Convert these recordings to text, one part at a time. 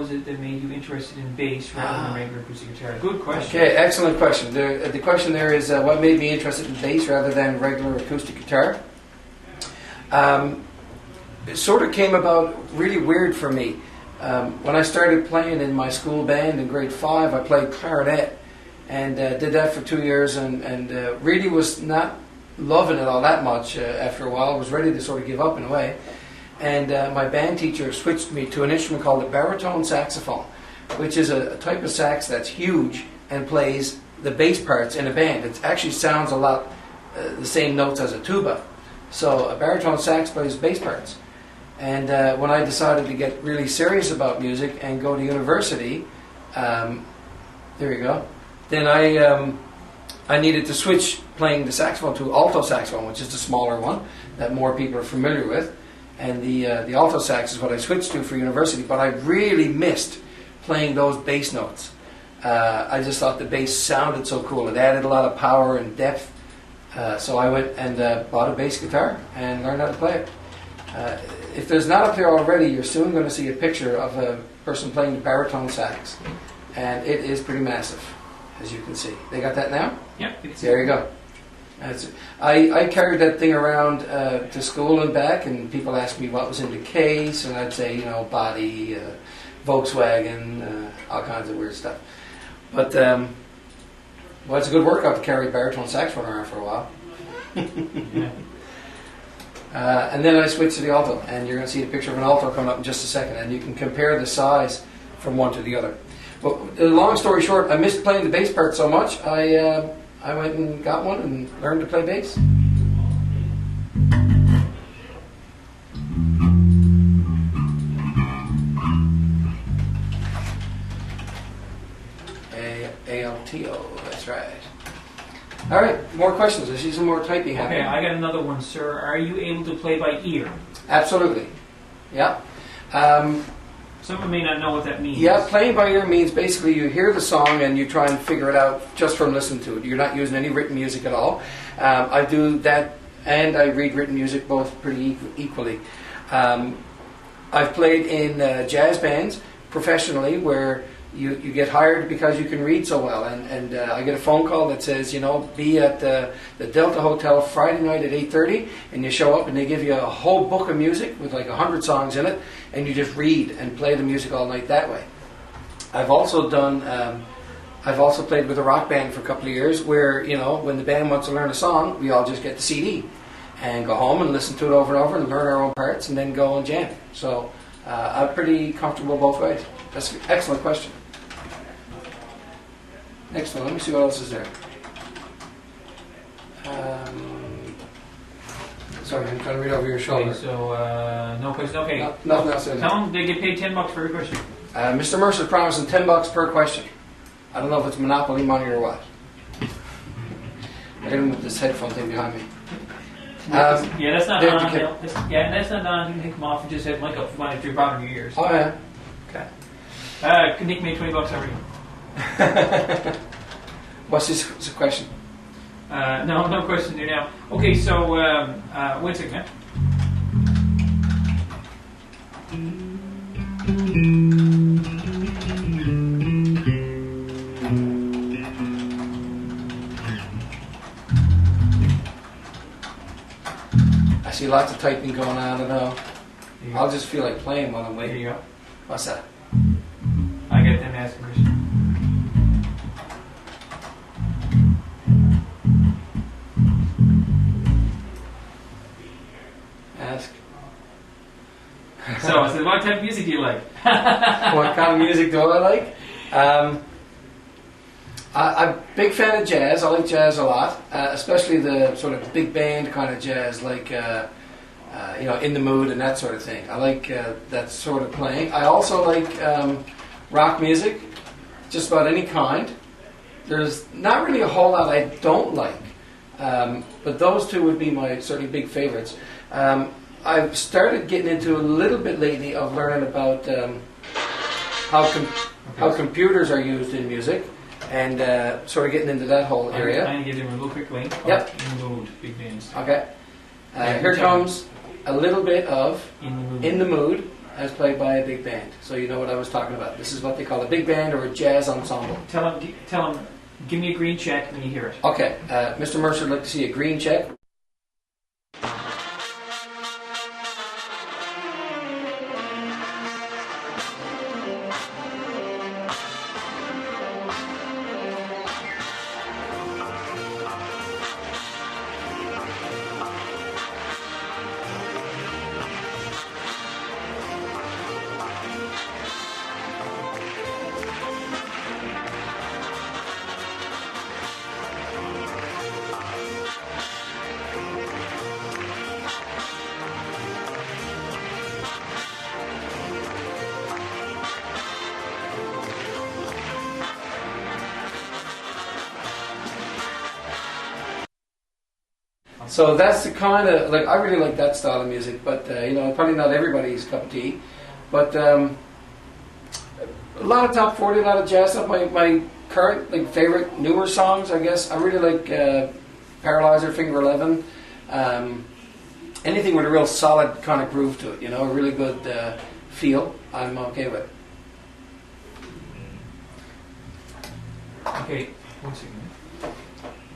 was it that made you interested in bass rather than regular acoustic guitar? Good question. Okay, excellent question. The question there is what made me interested in bass rather than regular acoustic guitar? It sort of came about really weird for me. When I started playing in my school band in grade 5, I played clarinet and did that for 2 years and really was not loving it all that much after a while. I was ready to sort of give up in a way. And my band teacher switched me to an instrument called the baritone saxophone, which is a type of sax that's huge and plays the bass parts in a band. It actually sounds a lot the same notes as a tuba. So a baritone sax plays bass parts. And when I decided to get really serious about music and go to university, there you go, then I needed to switch playing the saxophone to alto saxophone, which is the smaller one that more people are familiar with. And the alto sax is what I switched to for university, but I really missed playing those bass notes. I just thought the bass sounded so cool. It added a lot of power and depth. So I went and bought a bass guitar and learned how to play it. If there's not up there already, you're soon going to see a picture of a person playing the baritone sax. And it is pretty massive, as you can see. They got that now? Yep. There you go. I carried that thing around to school and back, and people asked me what was in the case, and I'd say, body, Volkswagen, all kinds of weird stuff. But, well, it's a good workout to carry baritone saxophone around for a while. Yeah. And then I switched to the alto, and you're going to see a picture of an alto coming up in just a second, and you can compare the size from one to the other. But long story short, I missed playing the bass part so much, I went and got one and learned to play bass. A-L-T-O, that's right. All right, more questions. I see some more typing happening. Okay, I got another one, sir. Are you able to play by ear? Absolutely. Yeah. Someone may not know what that means. Yeah, playing by ear means basically you hear the song and you try and figure it out just from listening to it. You're not using any written music at all. I do that, and I read written music both pretty equally. I've played in jazz bands professionally where you get hired because you can read so well, and I get a phone call that says, be at the Delta Hotel Friday night at 8:30, and you show up and they give you a whole book of music with like 100 songs in it, and you just read and play the music all night that way. I've also played with a rock band for a couple of years where, when the band wants to learn a song, we all just get the CD and go home and listen to it over and over and learn our own parts and then go and jam. So I'm pretty comfortable both ways. That's an excellent question. Next one, let me see what else is there. Sorry, I'm trying to read over your shoulder. Okay, so no question. Okay. Nothing else in there. Tell them they get paid $10 for every question. Mr. Mercer's promising $10 per question. I don't know if it's Monopoly money or what. I hit him with this headphone thing behind me. Yeah, that's not on. That's not on. You can take them off and just have Mike up if you're bothering your ears. Oh yeah. Okay. Nick made $20 every. What's his question? No question there now. Okay, so wait a second. I see lots of typing going on. I don't know. I'll just feel like playing while I'm waiting. There you go. What's that? I get them asking questions. Ask. So what type of music do you like? What kind of music do I like? I'm a big fan of jazz. I like jazz a lot, especially the sort of big band kind of jazz, like In the Mood and that sort of thing. I like that sort of playing. I also like rock music, just about any kind. There's not really a whole lot I don't like, but those two would be my certainly big favorites. I've started getting into a little bit lately of learning about how computers are used in music, and sort of getting into that whole area. I'm going to give them a little quick link. Yep. In the Mood, big bands. Okay. Here comes a little bit of In the Mood. In the Mood, as played by a big band. So you know what I was talking about. This is what they call a big band or a jazz ensemble. Tell him, give me a green check when you hear it. Okay, Mr. Mercer would like to see a green check. So that's the kind of, like, I really like that style of music, but, you know, probably not everybody's cup of tea. But a lot of top 40, a lot of jazz stuff. My current, like, favorite newer songs, I guess, I really like Paralyzer, Finger 11. Anything with a real solid kind of groove to it, you know, a really good feel, I'm okay with. Okay, 1 second.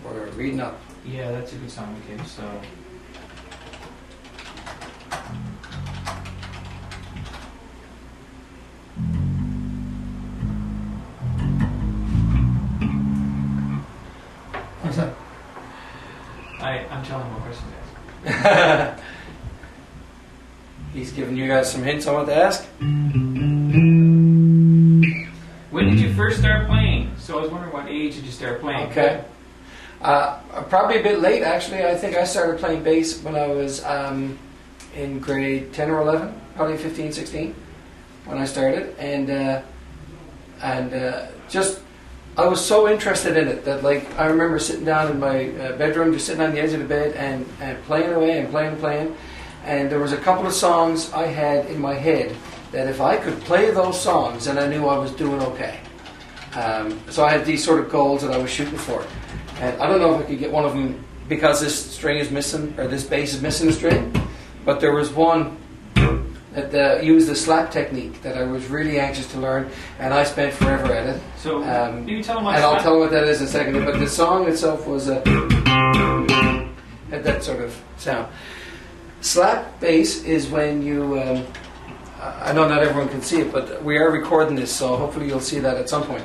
We're reading up. Yeah, that's a good song. Okay, so. What's that? I'm telling him what question to ask. He's giving you guys some hints on what to ask. When did you first start playing? So I was wondering what age did you start playing? Okay. Probably a bit late, actually. I think I started playing bass when I was in grade 10 or 11, probably 15, 16, when I started. And just, I was so interested in it that, like, I remember sitting down in my bedroom, just sitting on the edge of the bed and playing away and playing. And there was a couple of songs I had in my head that if I could play those songs, then I knew I was doing okay. So I had these sort of goals that I was shooting for. And I don't know if I could get one of them because this string is missing, or this bass is missing a string. But there was one that used the slap technique that I was really anxious to learn, and I spent forever at it. So you tell them what and I'll tell you what that is in a second. But the song itself was had that sort of sound. Slap bass is when you. I know not everyone can see it, but we are recording this, so hopefully you'll see that at some point.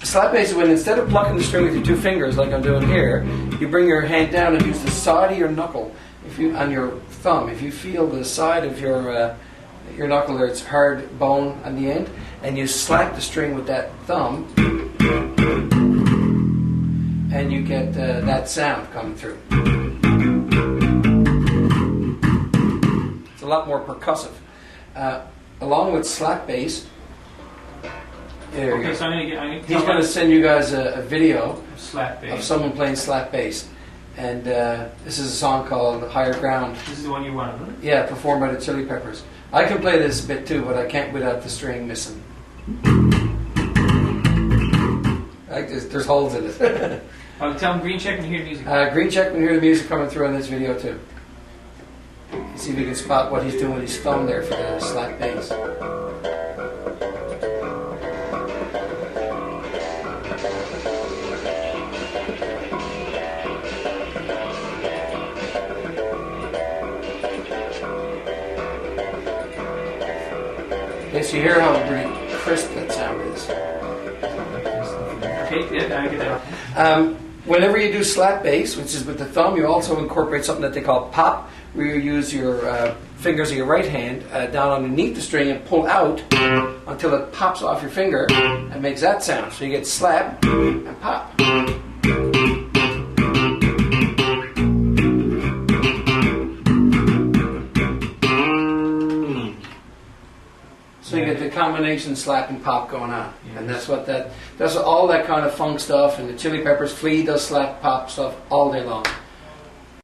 Slap bass is when instead of plucking the string with your two fingers like I'm doing here, you bring your hand down and use the side of your knuckle on your thumb. If you feel the side of your knuckle there, it's hard bone on the end, and you slap the string with that thumb, and you get that sound coming through. It's a lot more percussive. Along with slap bass, there you go. So he's going to send you guys a video slap bass of someone playing slap bass. And this is a song called Higher Ground. This is the one you wanted, isn't it? Yeah, performed by the Chili Peppers. I can play this a bit too, but I can't without the string missing. There's holes in it. Tell him green check when you hear the music. Green check when you hear the music coming through on this video too. See if you can spot what he's doing with his thumb there for the slap bass. Yes, you hear how really crisp that sound is. Okay, yeah, I get that. Whenever you do slap bass, which is with the thumb, you also incorporate something that they call pop, where you use your fingers of your right hand down underneath the string and pull out until it pops off your finger and makes that sound. So you get slap and pop. So you get the combination slap and pop going on, and that's what all that kind of funk stuff, and the Chili Peppers, Flea does slap pop stuff all day long.